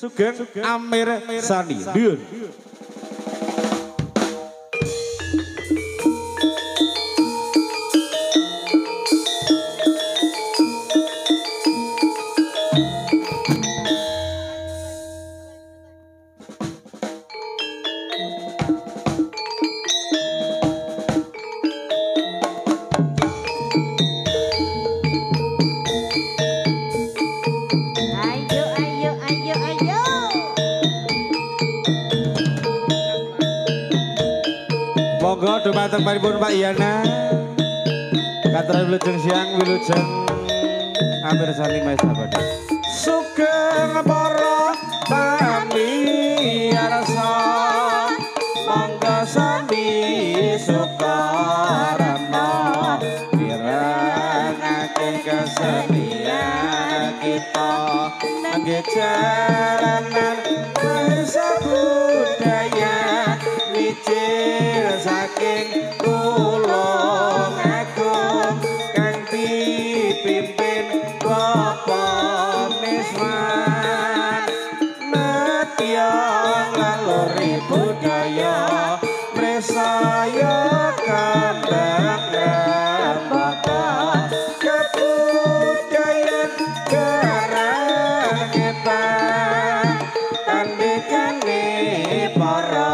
Sugeng Amir Sani Diun. Monggo dumateng paripun Pak Yana. Katran wilujeng siang wilujeng Amir Sani Maesa Badhe. Sugeng para tami arsa monggo sami sukarana mirengake kesenian kita nangge jalanan Maesa budaya micil saking tulung agung kang dipimpin Bapak Miswan Natya ngalori budaya presaya kandang rembaka kebudayaan garang kita tandikane para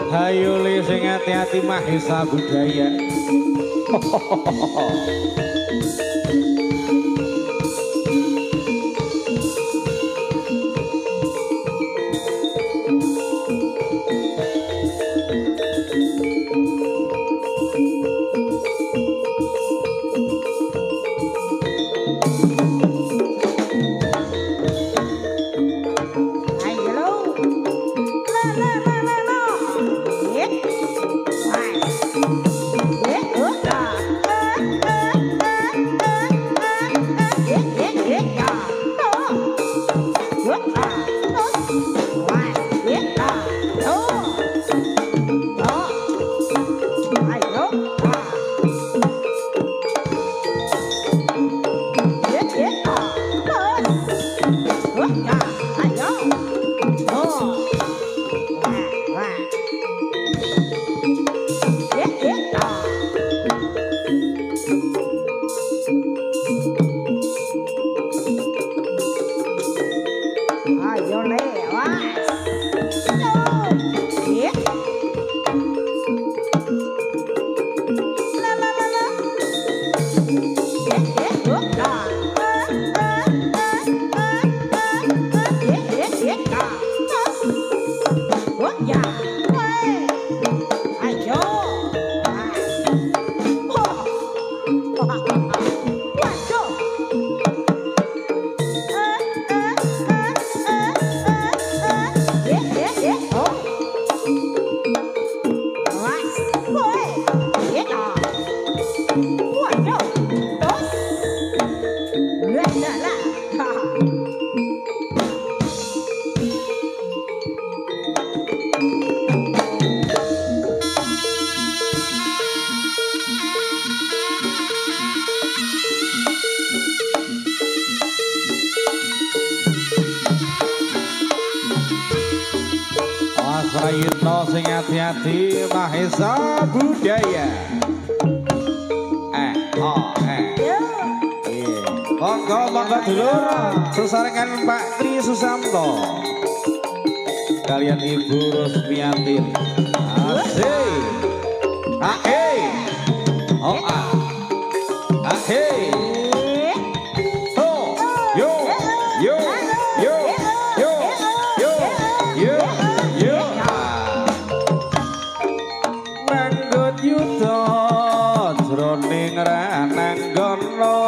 Hayu li sing hati-hati Maesa budaya. Prayitno sing hati-hati Mahesa Budaya. Monggo dulur sesarengan Pak Tri Susamto kalian Ibu Rusmiatin. Asik. Oh ah. Oh. Yo. Manggut yuda jroning rananggono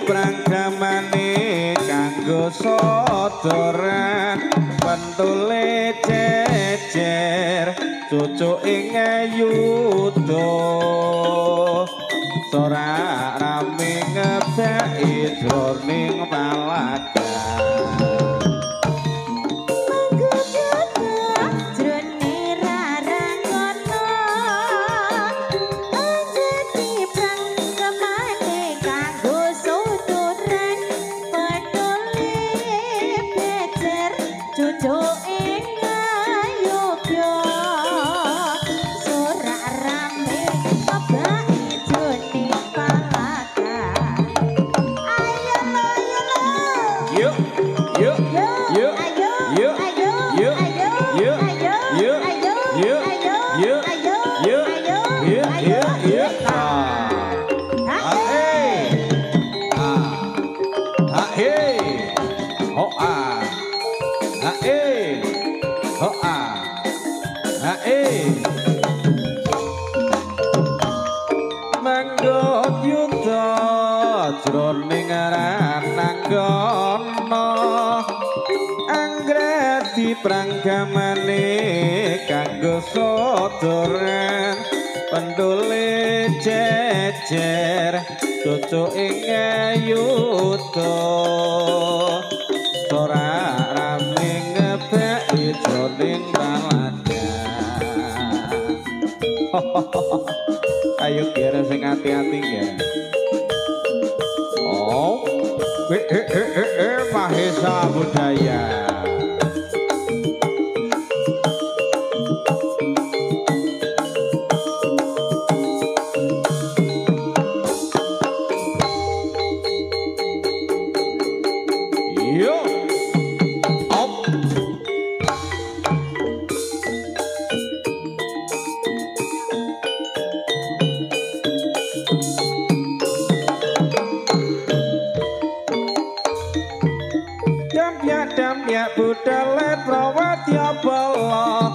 pranggamane kanggo sodoran pentule cecer cucuk ing yuda sora rame ngebeki jroning palagan. Manggut yuda jroning rananggono anggrek dipranggamane kanggo sodoran pendule cecer cucuk ing yuda ora rame ngebeki jroning palagan. Ayo kira sing hati-hati kira. Oh, Mahesa Budaya. Damya budale prawadya bala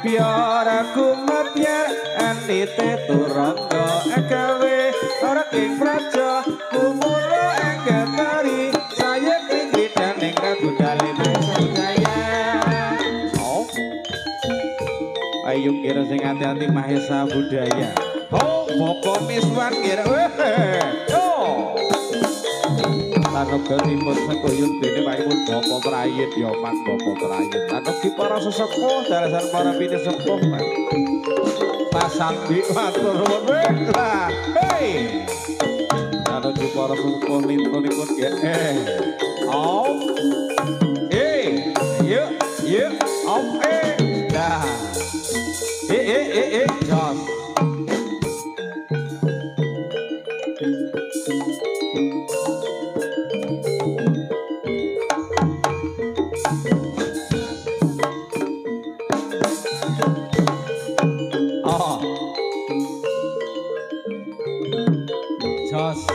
biar aku mabya anite turangga agawe ora ing praja kumula anggatari saya ingridan ing budale Budaya. Oh, ayo kira sing hati-hati Mahesa Budaya. Oh, Bapak Miswan kira Anogenipun sekuyung dene paipun Bapak Prayit ya Mas Bapak Prayit. Anogi para sesepuh dalasan para bini sepuh Mas Sambi matur nuwun. Lah, hei. Anogi para sesepuh lintunipun nggih. Oh. Yuk. Oh, Dah. Jos.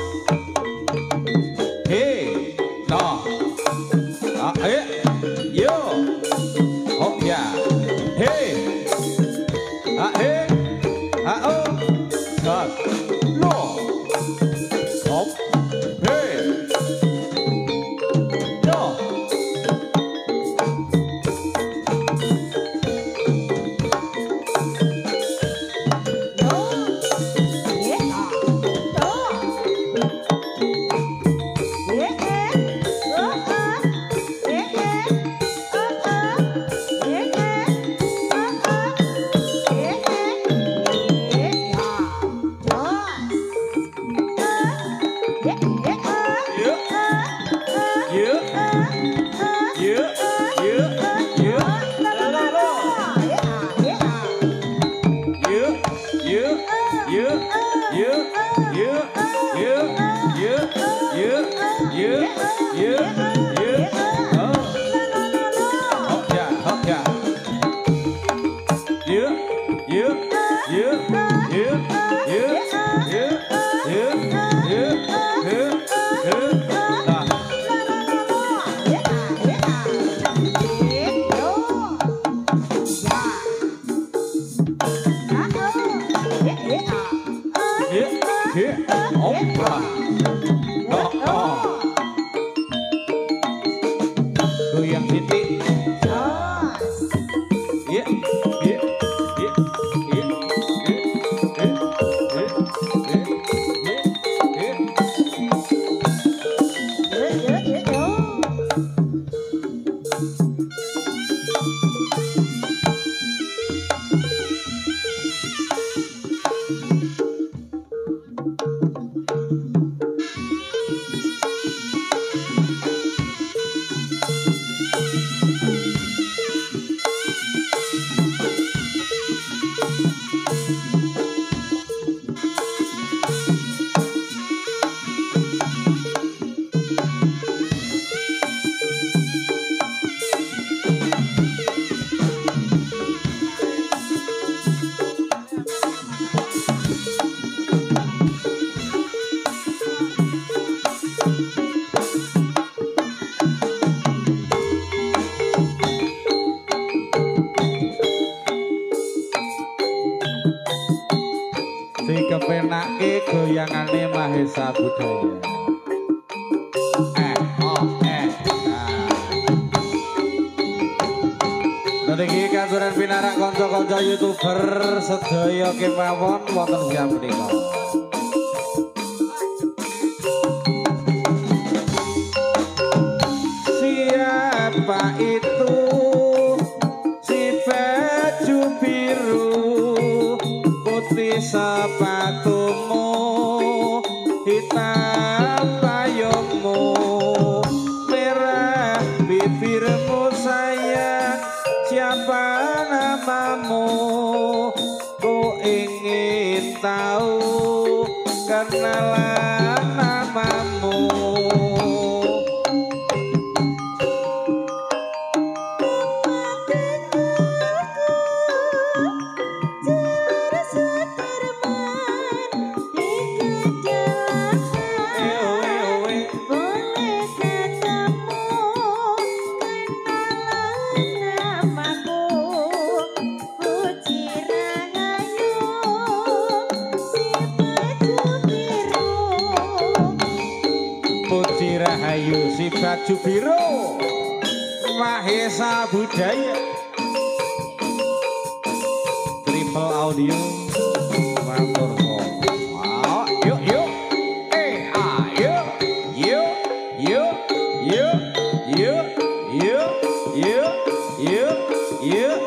Kepenake goyangane Mahesa Budaya. Niki kancuran pinarak kanca-kanca YouTuber sedaya kemawon wonten siang menika. Siapa itu si baju biru putih sepatumu hitam payungmu merah bibirmu sayang siapa namamu ku ingin tahu kenalan namamu. Rahayu si baju biru Mahesa Budaya Triple Audio matur wow, yuk yuk yuk yuk yuk yuk yuk yuk yuk yuk yuk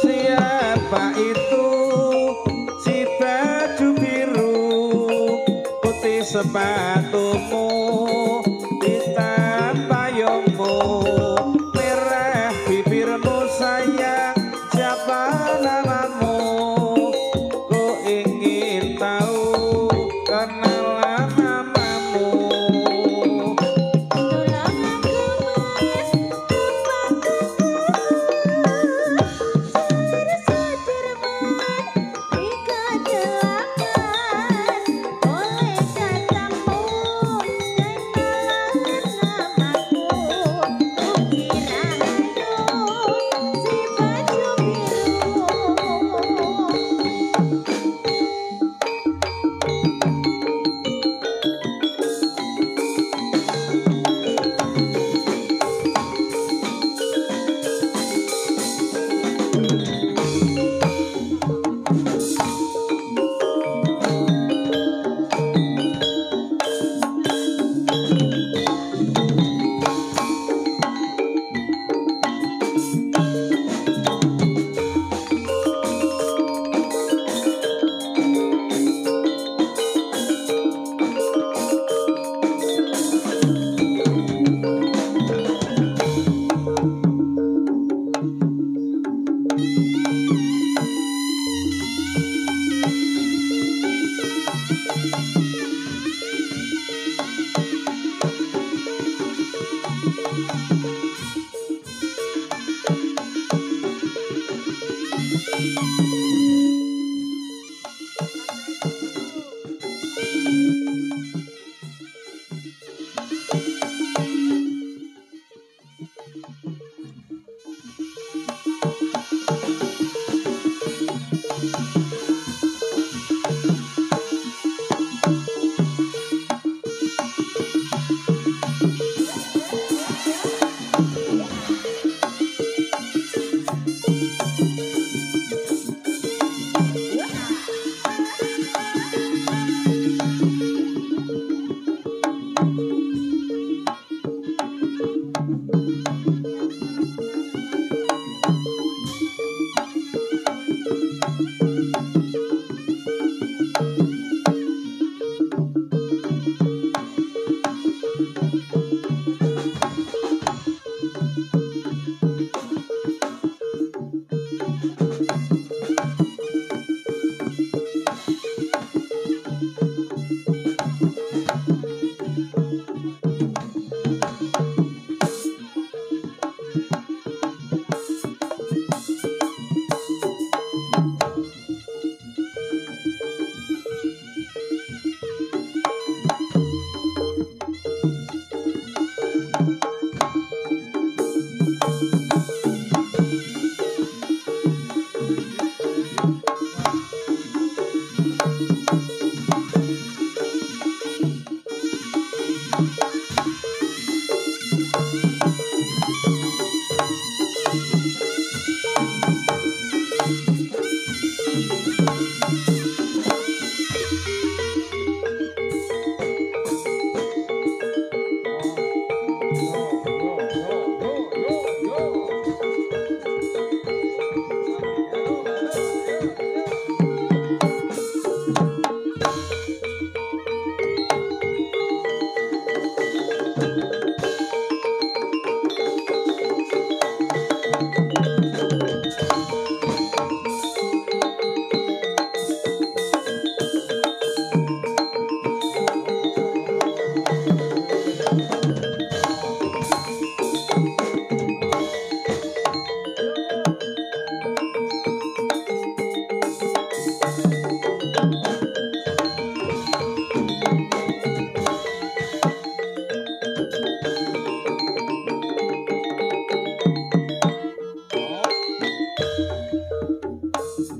siapa itu si baju biru sepatumu hitam payungmu merah bibirmu sayang siapa namamu ku ingin tahu kenalan namamu.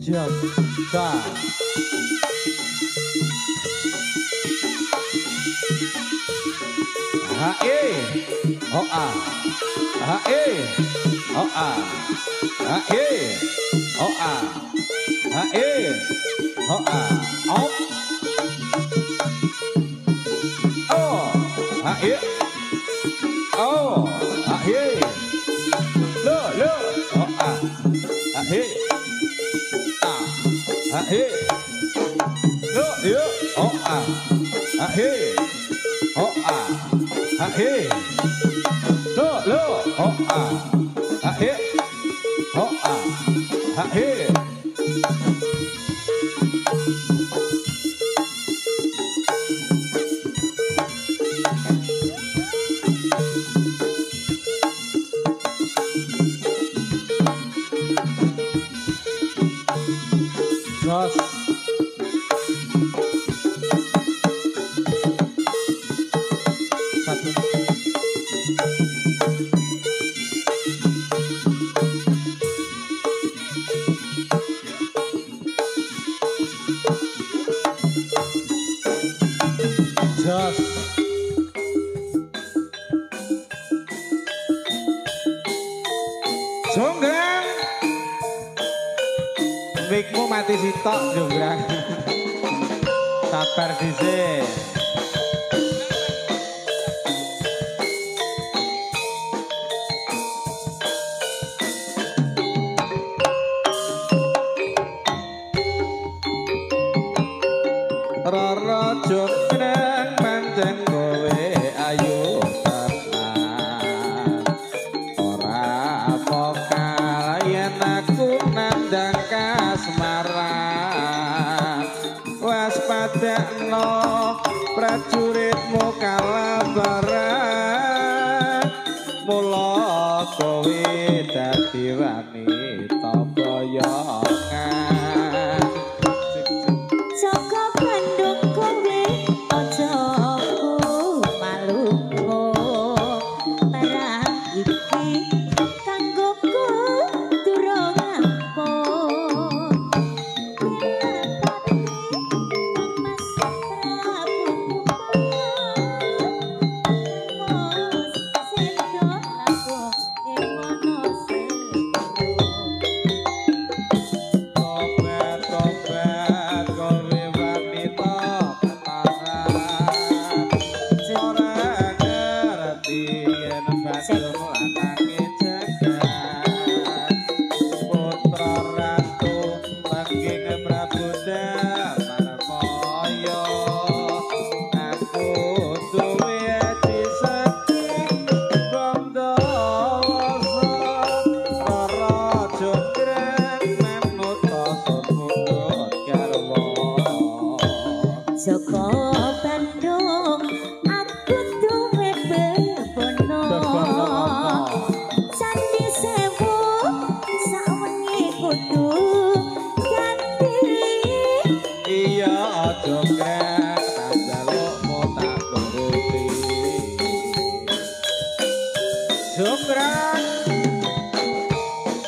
Jam sa ha e ho a ha e ho a ha e ho a ha e ho a op oh ha e oh ha e lo ho a ha e ha e lo ho a ha e ho a ha e lo ho a ha e ho a ha e Jos satu Jos Jonggrang mikmu mati sitok Jonggrang sabar dhisik Rara Jonggrang pancen kowe ayu tenan ora mokal yen aku nandang kasmaran waspadakno prajuritmu kalabaran mula kowe dadi wanita boyongan Saka Bandung kowe aja maluku perang iki kanggoku durung ampun Mas Prabu sedo aku emono Tobat tobat kowe wanita kataran ora ngerti yen badhe lanange jagat putra ratu saking Prabu Damarmaya aku duwe ati sedih Bandawasa Rara Jonggrang manut sumut garwa Saka Bandung aku duwe bebono Candi Sewu sawengi kudu ganti iya Jonggrang tak jalukmu tak turuti Jonggrang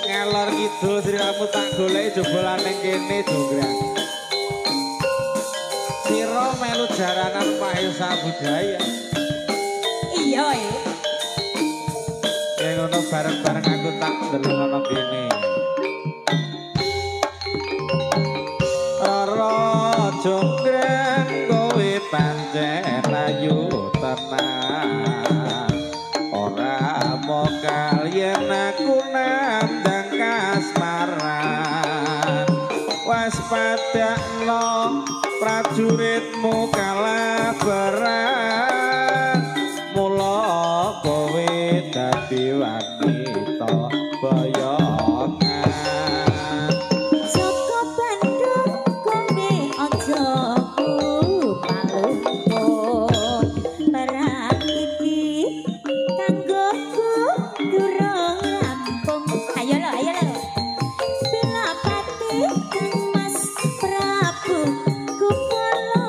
ngalor kidul siramu tak goleki jebolan ning kene Jonggrang sira melu jaranan payusa budaya iya yen ngono bareng-bareng aku tak ndelok ana kene Rara Jonggrang kowe pancen ayu tenan ora mokal yen aku nandang kasmaran waspadakno prajuritmu kalabaran mula kowe dadi wanita boyongan Saka Bandung kowe aja maluku perang iki kanggoku durung rampung ayo lo Bela pati Mas Prabu Kupala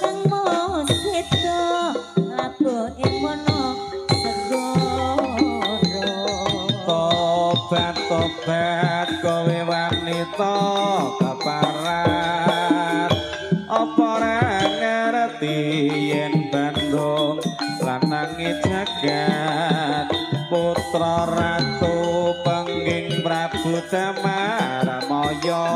kang tobat kowe wanita kaparat apa ora ngerti yen Bandung lanange jagat putra ratu pengging Prabu Damarmaya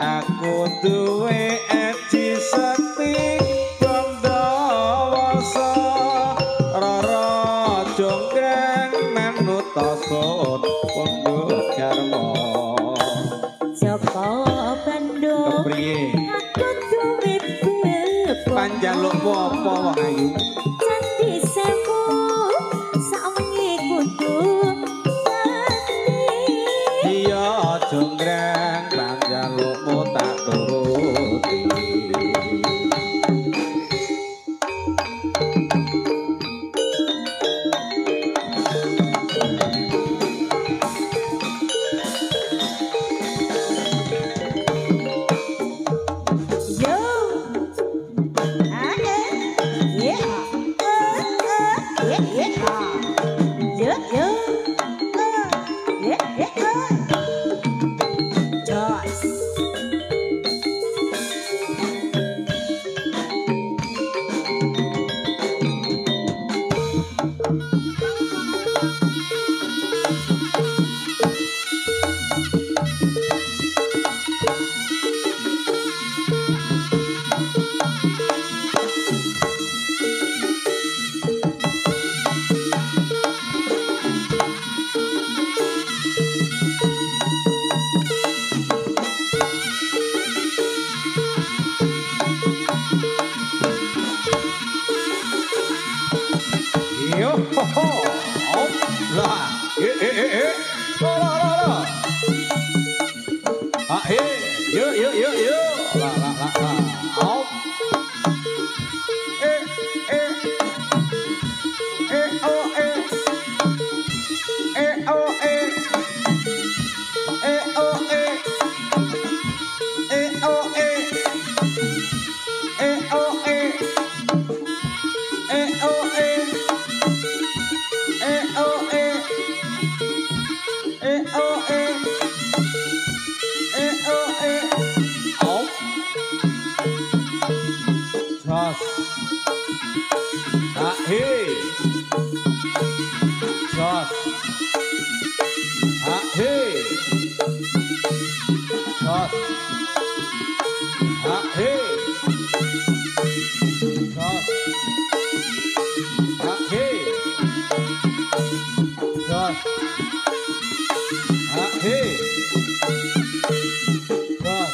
aku duwe aji sekti Bandawasa rara jonggrang manut tasun pundhut karma Joko Bandung kepriye aku duwe bebek panjalukmu apa wong ayu Candi Sewu sawengi kudu mati iya jonggrang panjalukmu tak turuti Yo ade yeah yeah yo yo yeah Joss yo ho ho op lah la la ah yo la op eh oh Jos ah Jos ah Jos ah Jos ah Jos ah Jos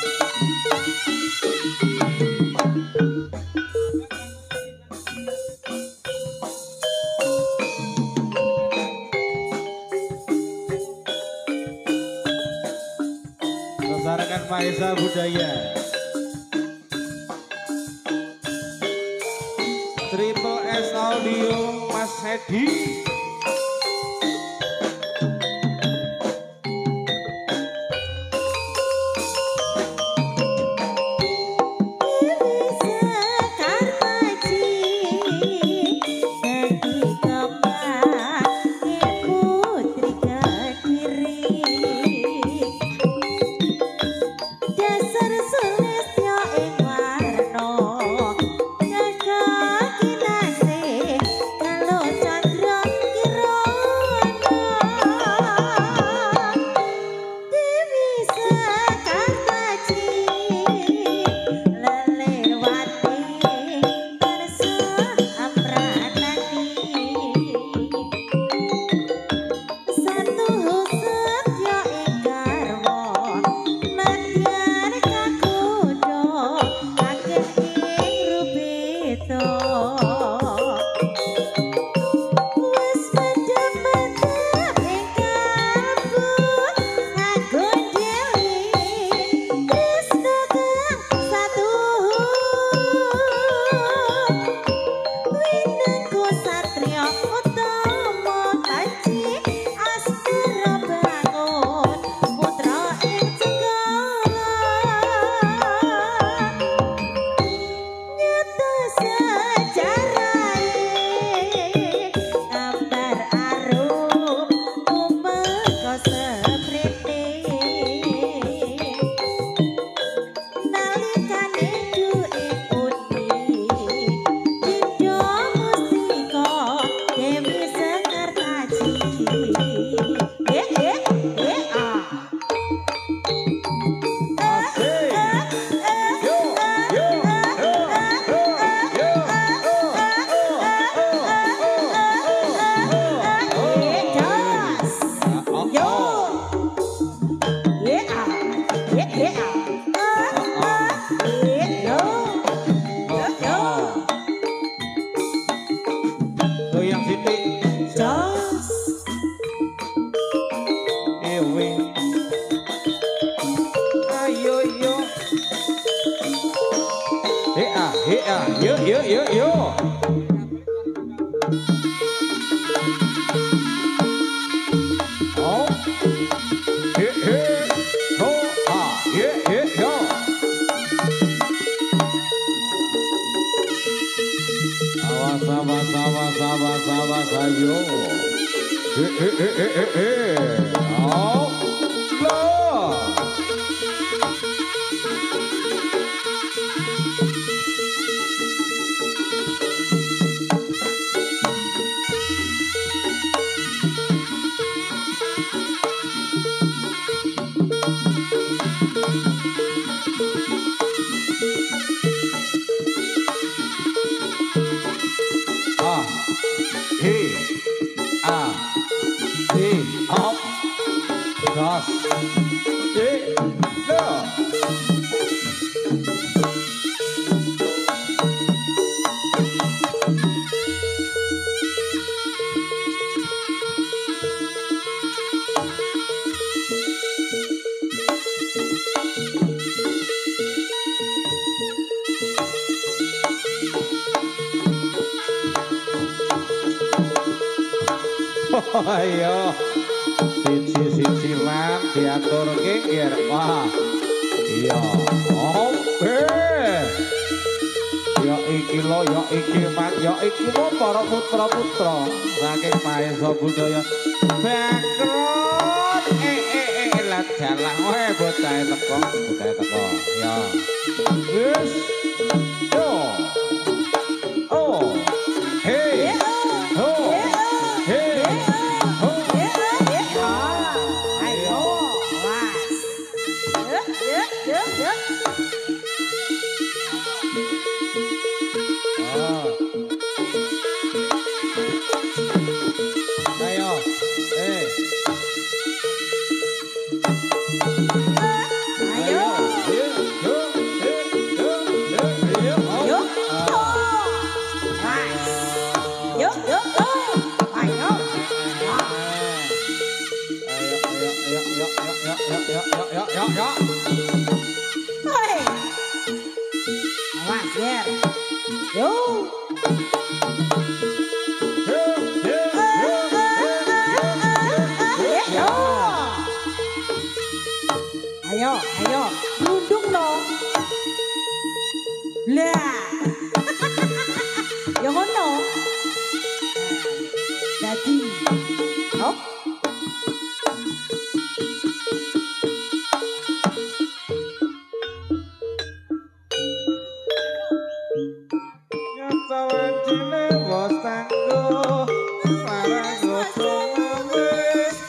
Lestarikan Maesa budaya Triple S Audio Mas Hedi Ya, yuk, yuk, yuk, yuk. Oh. Hit, hit. Ho, ha. Hit, hit, yo. Awas, awas, awas, awas, awas, ayo. Hit, hit, hit, hit, hit, hit. Oh. Loh. Up, gas, ayo, siji lan diaturke nggih, wah. Iya, oke. Ya iki lo, ya iki mat, ya iki lo para putra-putra saking Mahesa Budaya. Bangkrut, lah dalah, weh bocahe teko, ya. Wis, yo. Oh, hey, ho, hey. Ayo, Ayo, nunduk dong. Lah. Ya ngono. Dadi. Hop. Nyata wancine bos tangguh, parang gosong wis.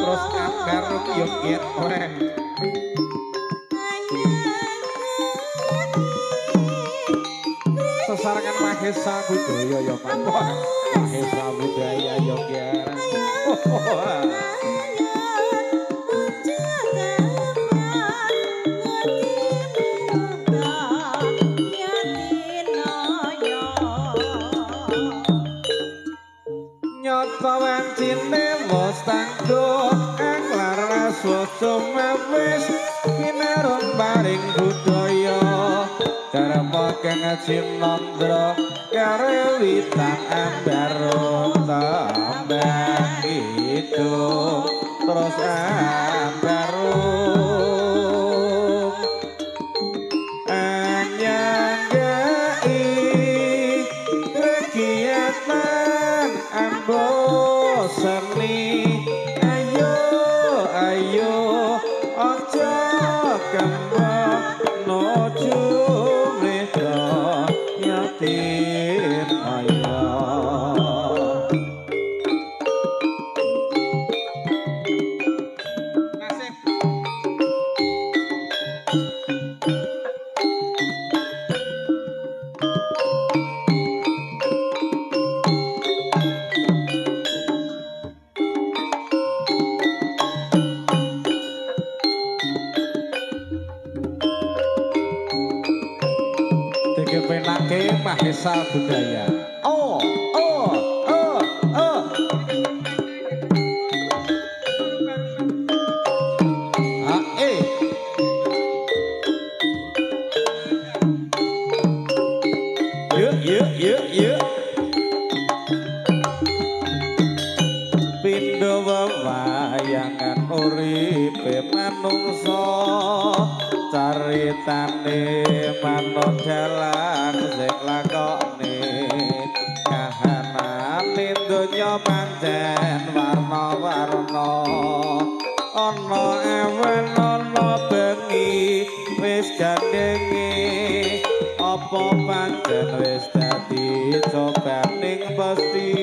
Terus akar yuk ket weh. Sesarengan Mahesa Budaya ya mawon. Mahesa Budaya yo ket. Nyata wancine wis tangguh anglar swasa mawis kinarun paring budaya karep kang cinandra karewitan ambaro tambah itu terus ambaro seni ayo aja kembang nojo mreka yatim ayo nasib penake Mahesa Budaya. Oh, oh, oh, oh. Ah, Yuk. Pindho wewayangan uripe manungsa caritane manut dalang sing lakone kahanane donya pancen warna-warna ana ewen ana bengi wis gandengi apa pancen wis dadi cobaning pasti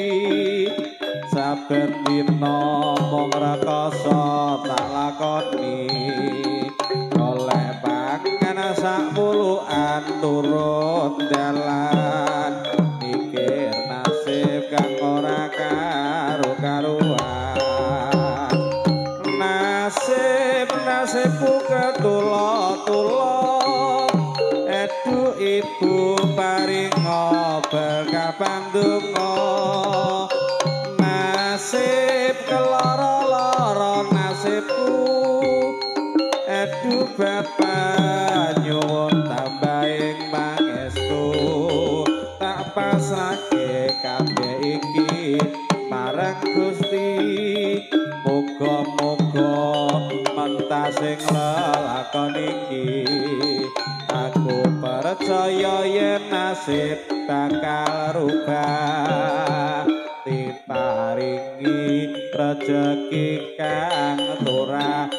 saben dina mung rekoso tak lakoni oleh pangan sak puluhan turun dalan mikir nasib kang ora karu-karuan nasibku ketula-tula edu ibu paringa berkah pandonga nasib keloro-loro nasibku edu bapak nyuwun tambahin pangestu tak pasrahke kabeh iki marang Gusti muga-muga mentasing lelakon iki aku percaya yen nasib bakal rubah diparingi rejeki kang turah-turah.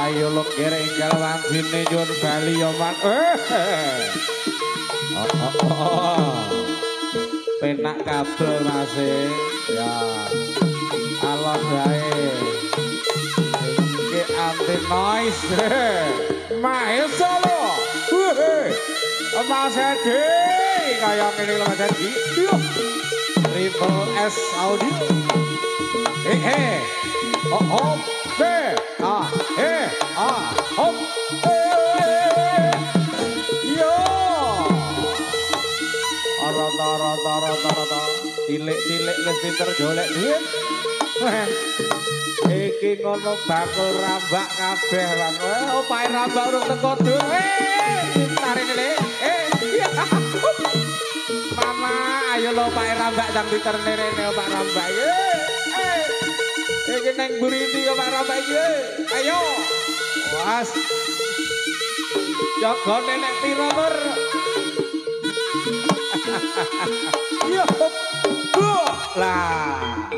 Ayo lo kere ingkal wangsine nyuwun bali yo man. Penak kabel Mas ya. Alon wae. Iki anti noise. Mahesa lo. Mas Edi kaya ngene lho Mas Edi. Triple S audio. Oh. Hop. Yo. Rata. Cilik-cilik wis pinter golek duit. Iki ngono bakul rambak kabeh lan. Opahe rambak urung teko dhewe. Tarine le. Mama, ayo lo opahe rambak jang pinter rene opak rambak. Iki neng buriti kok Pak Rambak iki. Ayo. Was. Jaga nenek pira lur. Yo. Lah.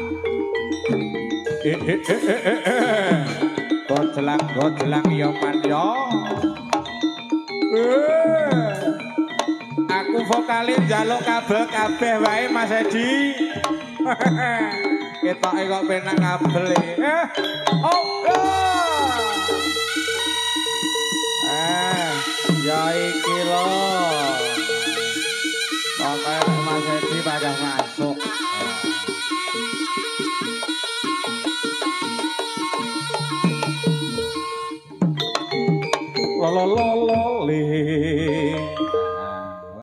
Gojelang yo man yo. Aku vokale njaluk kabel kabeh wae Mas Edi. Ketoke kok penak kabel iki. Ya iki lho. Pokoke Mas Edi pada masuk. Lo